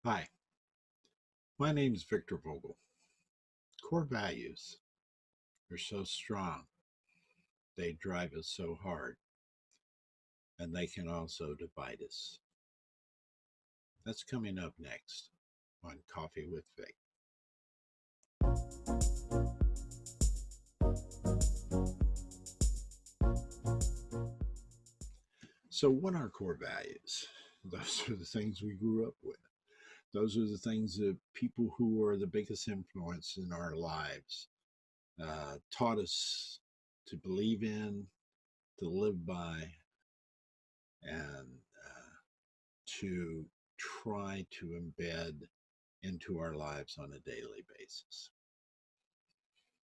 Hi, my name is Victor Vogel. Core values are so strong, they drive us so hard, and they can also divide us. That's coming up next on Coffee with Vic. So, what are core values? Those are the things we grew up with. Those are the things that people who are the biggest influence in our lives taught us to believe in, to live by, and to try to embed into our lives on a daily basis.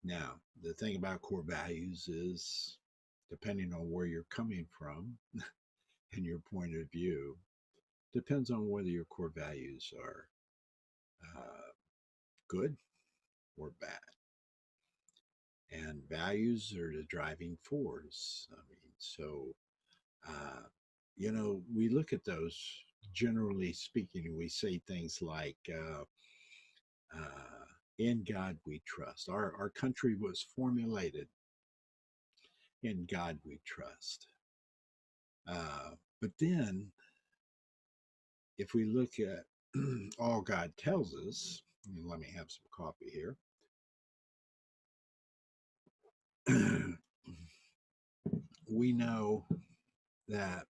Now, the thing about core values is, depending on where you're coming from and your point of view, depends on whether your core values are uh, good or bad. And values are the driving force. I mean, so, uh, we look at those, generally speaking, we say things like, in God we trust. Our country was formulated in God we trust. But then, if we look at all God tells us, let me have some coffee here. We know that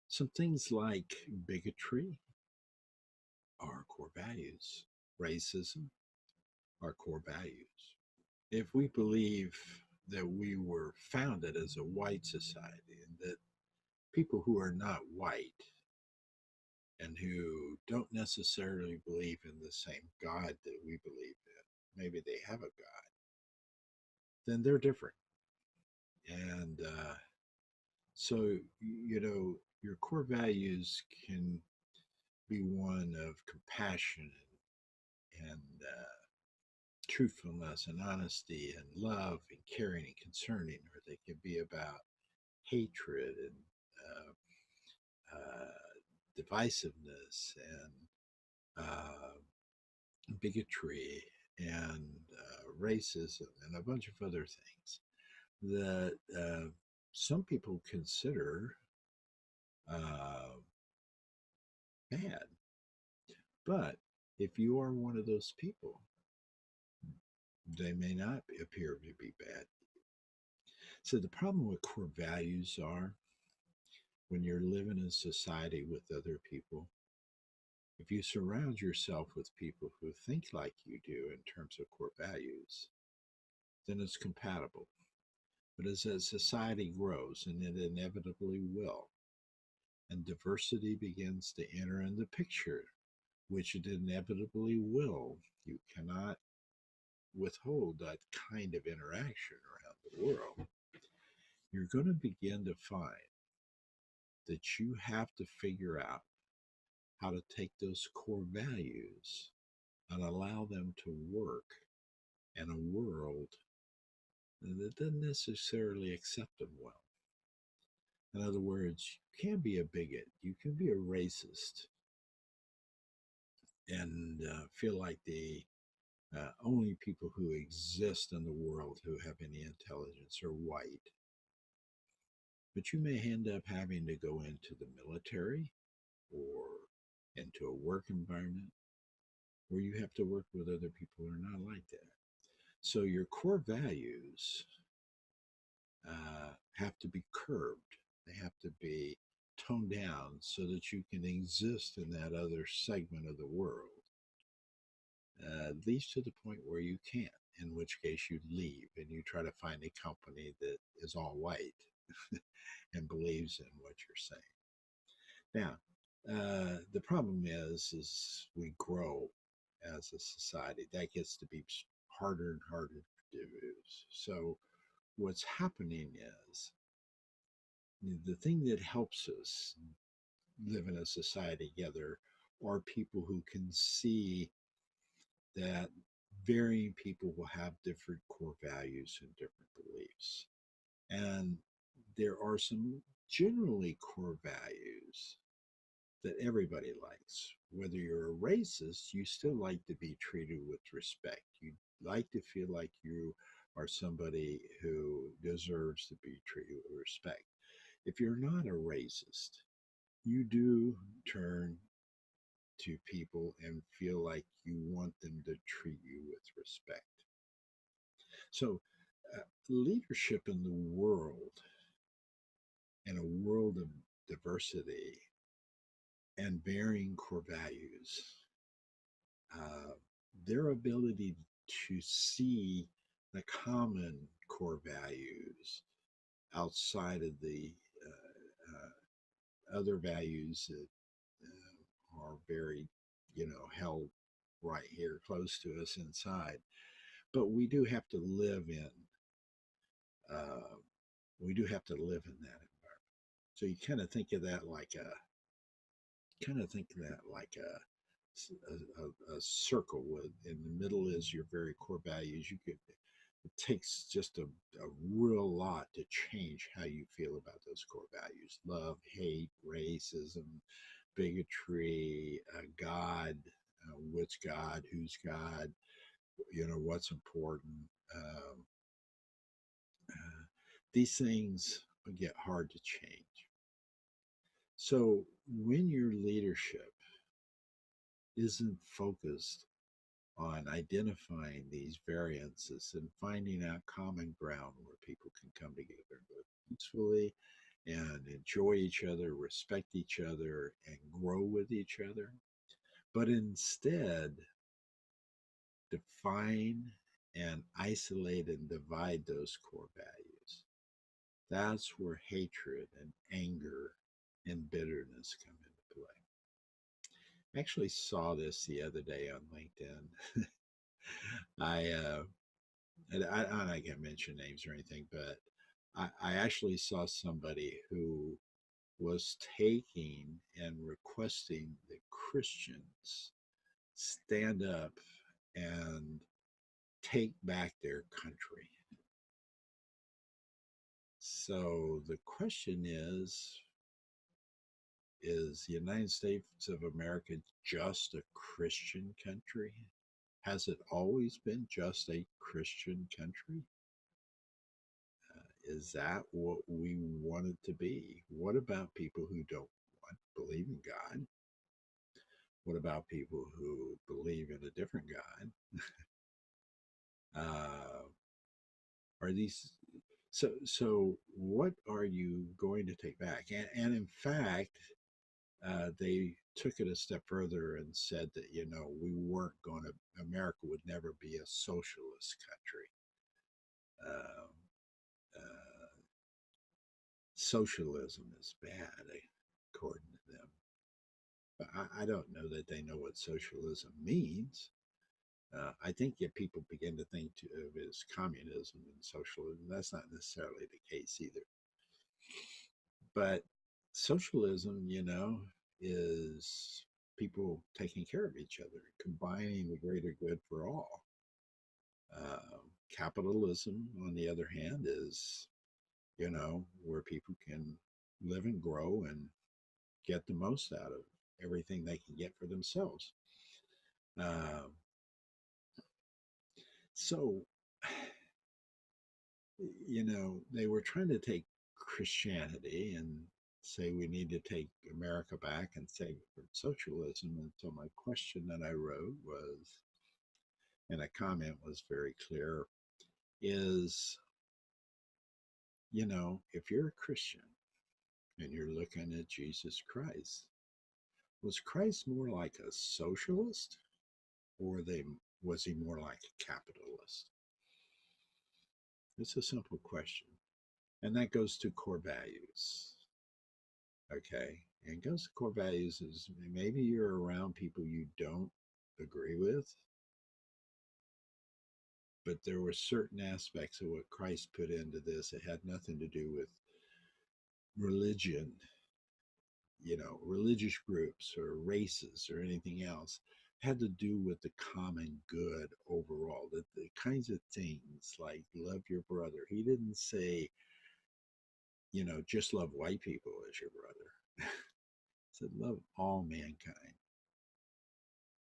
some things like bigotry are core values, racism are core values. If we believe that we were founded as a white society and that people who are not white and who don't necessarily believe in the same God that we believe in, maybe they have a God, then they're different. And so, your core values can be one of compassion and truthfulness and honesty and love and caring and concerning, or they can be about hatred and divisiveness and bigotry and racism and a bunch of other things that some people consider uh, bad. But if you are one of those people, they may not appear to be bad. So the problem with core values are when you're living in society with other people, if you surround yourself with people who think like you do in terms of core values, then it's compatible. But as a society grows, and it inevitably will, and diversity begins to enter in the picture, which it inevitably will, you cannot withhold that kind of interaction around the world. You're going to begin to find that you have to figure out how to take those core values and allow them to work in a world that doesn't necessarily accept them well. In other words, you can be a bigot, you can be a racist, and feel like the only people who exist in the world who have any intelligence are white. But you may end up having to go into the military or into a work environment where you have to work with other people who are not like that. So your core values have to be curbed. They have to be toned down so that you can exist in that other segment of the world, at least to the point where you can't, in which case you leave and you try to find a company that is all white and believes in what you're saying. Now, the problem is we grow as a society. That gets to be harder and harder to do. So what's happening is the thing that helps us live in a society together are people who can see that varying people will have different core values and different beliefs. And there are some generally core values that everybody likes. Whether you're a racist, you still like to be treated with respect. You like to feel like you are somebody who deserves to be treated with respect. If you're not a racist, you do turn to people and feel like you want them to treat you with respect. So, leadership in the world, in a world of diversity and varying core values, uh, their ability to see the common core values outside of the other values that are very, held right here close to us inside. But uh, we do have to live in that environment. So you kind of think of that like a circle with in the middle is your very core values. It takes just a real lot to change how you feel about those core values: love, hate, racism, bigotry, God, what's God, who's God, what's important. um, uh, these things get hard to change. So when your leadership isn't focused on identifying these variances and finding out common ground where people can come together and live peacefully and enjoy each other, respect each other, and grow with each other, but instead define and isolate and divide those core values. That's where hatred and anger and bitterness come into play. I actually saw this the other day on LinkedIn. I and I'm not gonna mention names or anything, but I actually saw somebody who was taking and requesting that Christians stand up and take back their country. So the question is the United States of America just a Christian country? Has it always been just a Christian country? Is that what we want it to be? What about people who don't believe in God? What about people who believe in a different God? Uh, are these so? What are you going to take back? And in fact, they took it a step further and said that we weren't going to. America would never be a socialist country. Um, uh, Socialism is bad, according to them. But I don't know that they know what socialism means. I think if people begin to think of it as communism and socialism, that's not necessarily the case either. But socialism, is people taking care of each other, combining the greater good for all. Capitalism, on the other hand, is, where people can live and grow and get the most out of everything they can get for themselves. Uh, so, they were trying to take Christianity and say we need to take America back and save it from socialism. And so my question that I wrote was, and a comment was very clear, is, if you're a Christian and you're looking at Jesus Christ, was Christ more like a socialist or was he more like a capitalist? It's a simple question. And that goes to core values. Okay. And goes to core values is maybe you're around people you don't agree with, but there were certain aspects of what Christ put into this. It had nothing to do with religion, religious groups or races or anything else. It had to do with the common good overall, that the kinds of things like love your brother. He didn't say, just love white people as your brother. said, love all mankind.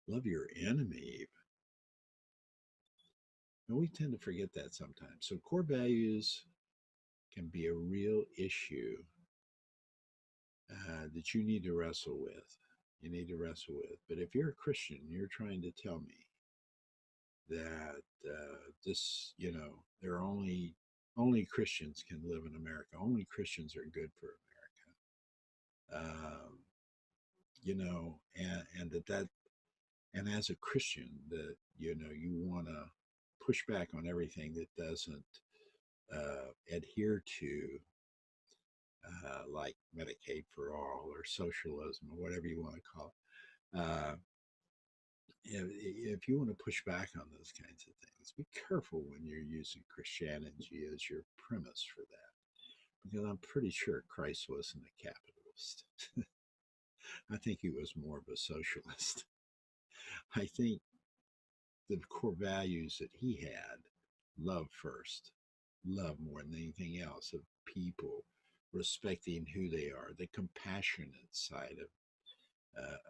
Love your enemy. And we tend to forget that sometimes. So core values can be a real issue that you need to wrestle with. You need to wrestle with. But if you're a Christian, you're trying to tell me that this, there are only Christians can live in America. Only Christians are good for America. And and as a Christian, that you want to push back on everything that doesn't adhere to like Medicaid for all or socialism or whatever you want to call it. If you want to push back on those kinds of things, be careful when you're using Christianity as your premise for that, because I'm pretty sure Christ wasn't a capitalist. I think he was more of a socialist. I think the core values that he had, love first, love more than anything else, of people, respecting who they are, the compassionate side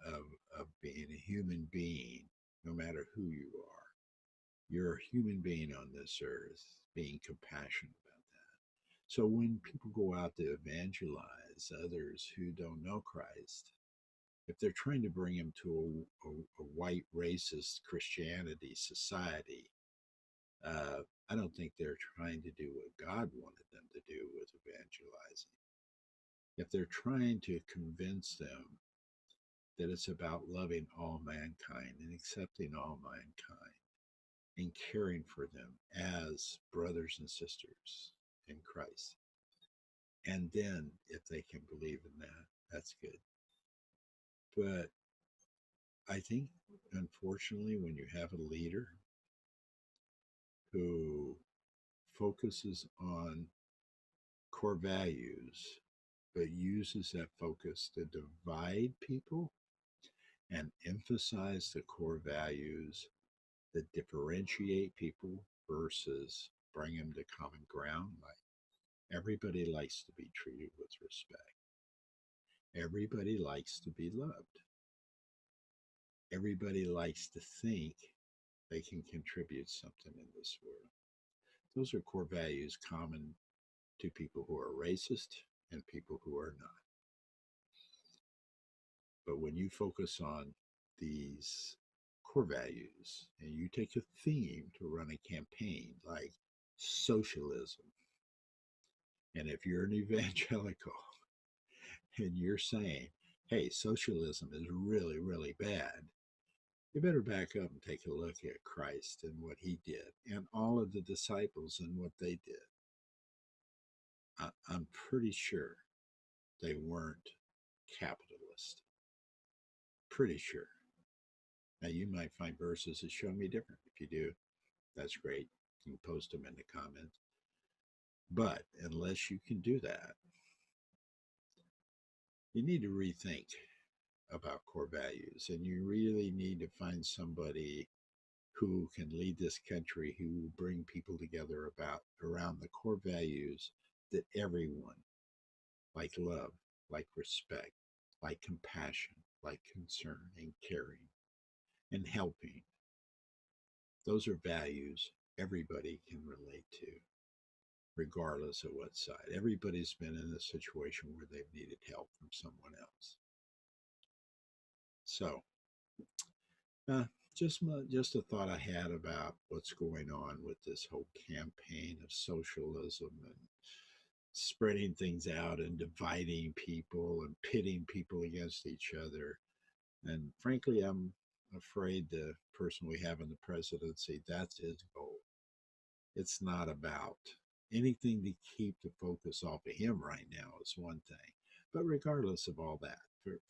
of being a human being, no matter who you are. You're a human being on this earth, being compassionate about that. So when people go out to evangelize others who don't know Christ, if they're trying to bring them to a white racist Christianity society, I don't think they're trying to do what God wanted them to do with evangelizing. If they're trying to convince them that it's about loving all mankind and accepting all mankind and caring for them as brothers and sisters in Christ, and then if they can believe in that, that's good. But I think, unfortunately, when you have a leader who focuses on core values, but uses that focus to divide people and emphasize the core values that differentiate people versus bring them to common ground. Like, everybody likes to be treated with respect. Everybody likes to be loved. Everybody likes to think they can contribute something in this world. Those are core values common to people who are racist and people who are not. But when you focus on these core values and you take a theme to run a campaign like socialism, and if you're an evangelical and you're saying, hey, socialism is really, really bad, you better back up and take a look at Christ and what he did and all of the disciples and what they did. I'm pretty sure they weren't capitalist. Pretty sure. Now, you might find verses that show me different. If you do, that's great. You can post them in the comments. But unless you can do that, you need to rethink about core values. And you really need to find somebody who can lead this country, who will bring people together around the core values that everyone, like love, like respect, like compassion, like concern and caring and helping. Those are values everybody can relate to, regardless of what side. Everybody's been in a situation where they've needed help from someone else. So, uh, just a thought I had about what's going on with this whole campaign of socialism and spreading things out and dividing people and pitting people against each other. And frankly, I'm afraid the person we have in the presidency, that's his goal. It's not about anything to keep the focus off of him right now is one thing. But regardless of all that,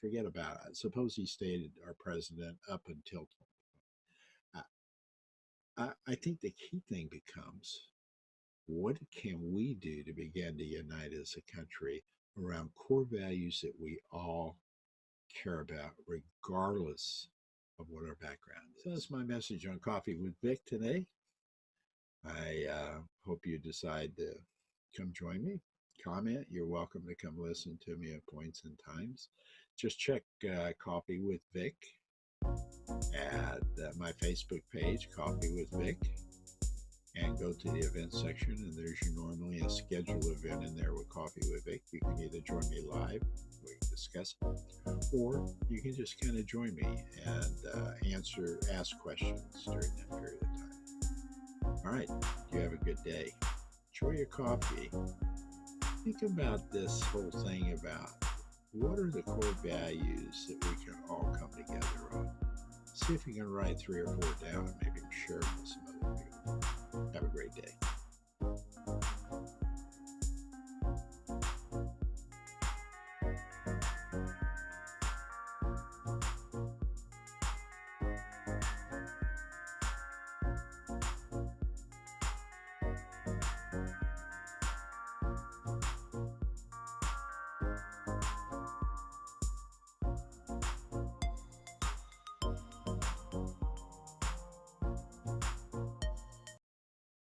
forget about it. Suppose he stayed our president up until I think the key thing becomes, what can we do to begin to unite as a country around core values that we all care about, regardless of what our background is? So that's my message on Coffee with Vic today. I hope you decide to come join me. Comment. You're welcome to come listen to me at points and times. just check Coffee with Vic at my Facebook page, Coffee with Vic, and go to the events section, and there's normally a scheduled event in there with Coffee with Vic. You can either join me live, we can discuss it, or you can just kind of join me and ask questions during that period of time. All right, you have a good day. Enjoy your coffee. Think about this whole thing about what are the core values that we can all come together on. See if you can write 3 or 4 down and maybe share them with some other people. Have a great day.